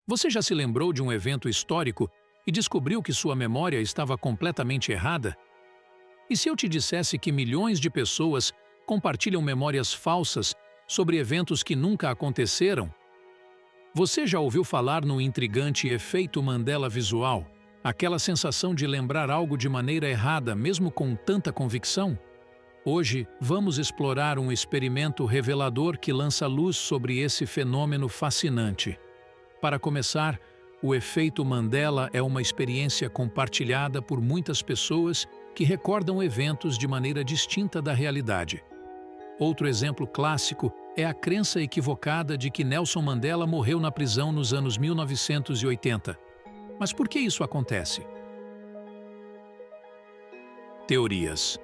Você já se lembrou de um evento histórico e descobriu que sua memória estava completamente errada? E se eu te dissesse que milhões de pessoas compartilham memórias falsas sobre eventos que nunca aconteceram? Você já ouviu falar no intrigante efeito Mandela visual? Aquela sensação de lembrar algo de maneira errada, mesmo com tanta convicção? Hoje, vamos explorar um experimento revelador que lança luz sobre esse fenômeno fascinante. Para começar, o efeito Mandela é uma experiência compartilhada por muitas pessoas que recordam eventos de maneira distinta da realidade. Outro exemplo clássico é a crença equivocada de que Nelson Mandela morreu na prisão nos anos 1980. Mas por que isso acontece? Teorias.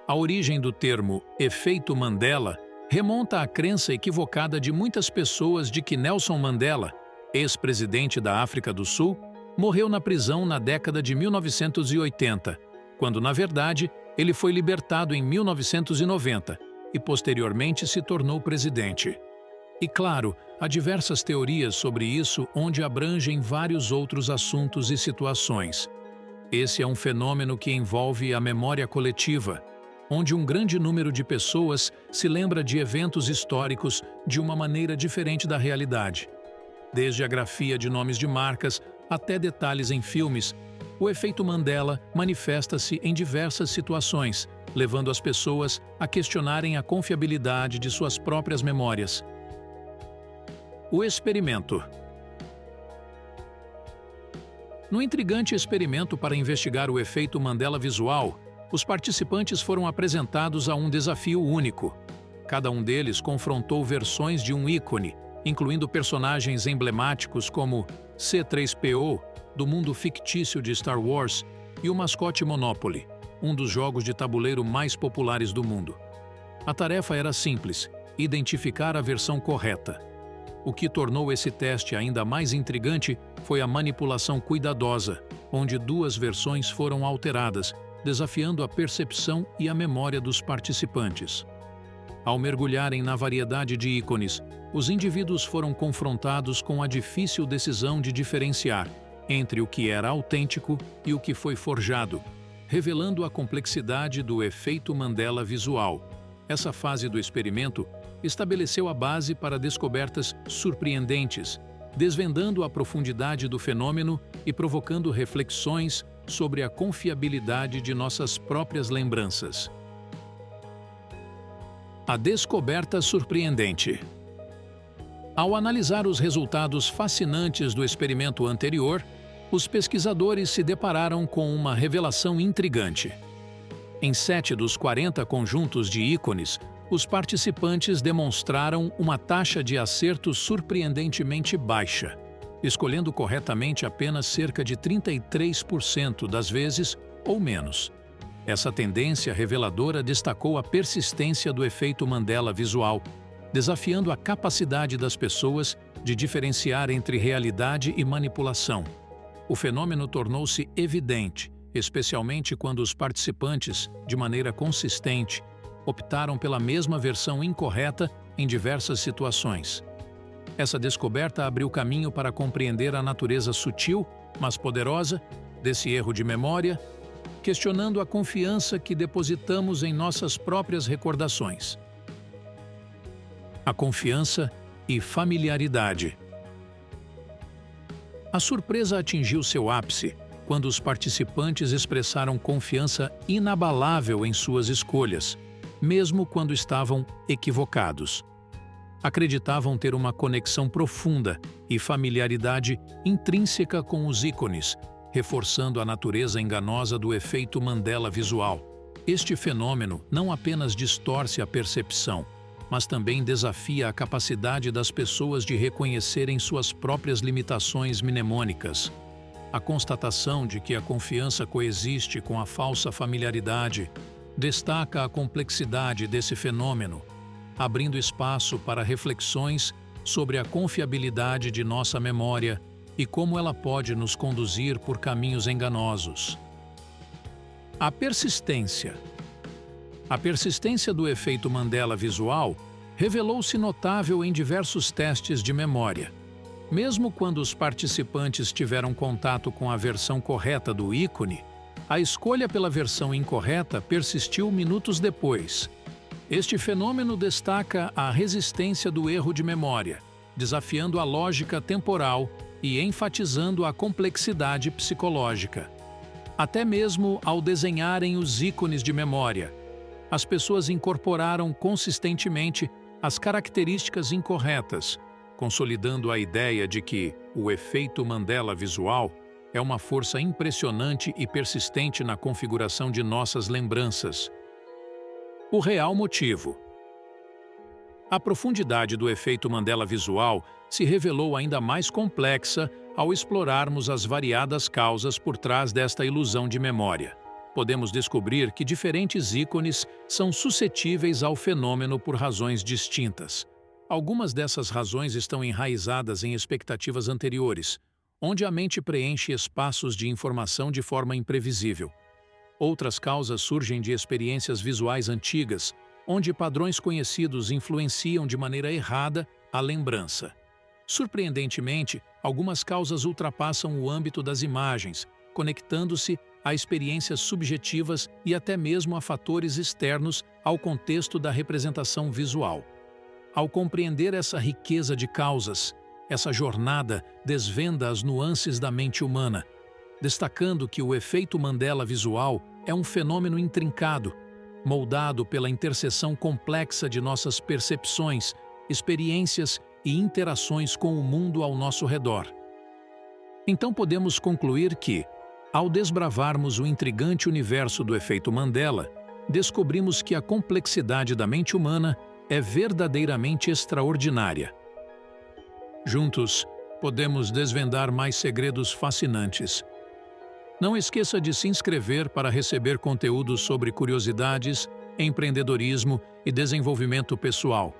A origem do termo efeito Mandela remonta à crença equivocada de muitas pessoas de que Nelson Mandela, ex-presidente da África do Sul, morreu na prisão na década de 1980, quando, na verdade, ele foi libertado em 1990 e posteriormente se tornou presidente. E claro, há diversas teorias sobre isso onde abrangem vários outros assuntos e situações. Esse é um fenômeno que envolve a memória coletiva, onde um grande número de pessoas se lembra de eventos históricos de uma maneira diferente da realidade. Desde a grafia de nomes de marcas até detalhes em filmes, o efeito Mandela manifesta-se em diversas situações, levando as pessoas a questionarem a confiabilidade de suas próprias memórias. O experimento. No intrigante experimento para investigar o efeito Mandela visual, os participantes foram apresentados a um desafio único. Cada um deles confrontou versões de um ícone, incluindo personagens emblemáticos como C-3PO, do mundo fictício de Star Wars, e o mascote Monopoly, um dos jogos de tabuleiro mais populares do mundo. A tarefa era simples: identificar a versão correta. O que tornou esse teste ainda mais intrigante foi a manipulação cuidadosa, onde duas versões foram alteradas, desafiando a percepção e a memória dos participantes. Ao mergulharem na variedade de ícones, os indivíduos foram confrontados com a difícil decisão de diferenciar entre o que era autêntico e o que foi forjado, revelando a complexidade do efeito Mandela visual. Essa fase do experimento estabeleceu a base para descobertas surpreendentes, desvendando a profundidade do fenômeno e provocando reflexões sobre a confiabilidade de nossas próprias lembranças. A descoberta surpreendente. Ao analisar os resultados fascinantes do experimento anterior, os pesquisadores se depararam com uma revelação intrigante. Em 7 dos 40 conjuntos de ícones, os participantes demonstraram uma taxa de acerto surpreendentemente baixa, escolhendo corretamente apenas cerca de 33% das vezes ou menos. Essa tendência reveladora destacou a persistência do efeito Mandela visual, desafiando a capacidade das pessoas de diferenciar entre realidade e manipulação. O fenômeno tornou-se evidente, especialmente quando os participantes, de maneira consistente, optaram pela mesma versão incorreta em diversas situações. Essa descoberta abriu caminho para compreender a natureza sutil, mas poderosa, desse erro de memória, questionando a confiança que depositamos em nossas próprias recordações. A confiança e familiaridade. A surpresa atingiu seu ápice quando os participantes expressaram confiança inabalável em suas escolhas, mesmo quando estavam equivocados. Acreditavam ter uma conexão profunda e familiaridade intrínseca com os ícones, reforçando a natureza enganosa do efeito Mandela visual. Este fenômeno não apenas distorce a percepção, mas também desafia a capacidade das pessoas de reconhecerem suas próprias limitações mnemônicas. A constatação de que a confiança coexiste com a falsa familiaridade destaca a complexidade desse fenômeno, abrindo espaço para reflexões sobre a confiabilidade de nossa memória e como ela pode nos conduzir por caminhos enganosos. A persistência. A persistência do efeito Mandela visual revelou-se notável em diversos testes de memória. Mesmo quando os participantes tiveram contato com a versão correta do ícone, a escolha pela versão incorreta persistiu minutos depois. Este fenômeno destaca a resistência do erro de memória, desafiando a lógica temporal e enfatizando a complexidade psicológica. Até mesmo ao desenharem os ícones de memória, as pessoas incorporaram consistentemente as características incorretas, consolidando a ideia de que o efeito Mandela visual é uma força impressionante e persistente na configuração de nossas lembranças. O real motivo. A profundidade do efeito Mandela visual se revelou ainda mais complexa ao explorarmos as variadas causas por trás desta ilusão de memória. Podemos descobrir que diferentes ícones são suscetíveis ao fenômeno por razões distintas. Algumas dessas razões estão enraizadas em expectativas anteriores, onde a mente preenche espaços de informação de forma imprevisível. Outras causas surgem de experiências visuais antigas, onde padrões conhecidos influenciam de maneira errada a lembrança. Surpreendentemente, algumas causas ultrapassam o âmbito das imagens, conectando-se a experiências subjetivas e até mesmo a fatores externos ao contexto da representação visual. Ao compreender essa riqueza de causas, essa jornada desvenda as nuances da mente humana, destacando que o efeito Mandela visual é um fenômeno intrincado, moldado pela interseção complexa de nossas percepções, experiências e interações com o mundo ao nosso redor. Então podemos concluir que, ao desbravarmos o intrigante universo do efeito Mandela, descobrimos que a complexidade da mente humana é verdadeiramente extraordinária. Juntos, podemos desvendar mais segredos fascinantes. Não esqueça de se inscrever para receber conteúdos sobre curiosidades, empreendedorismo e desenvolvimento pessoal.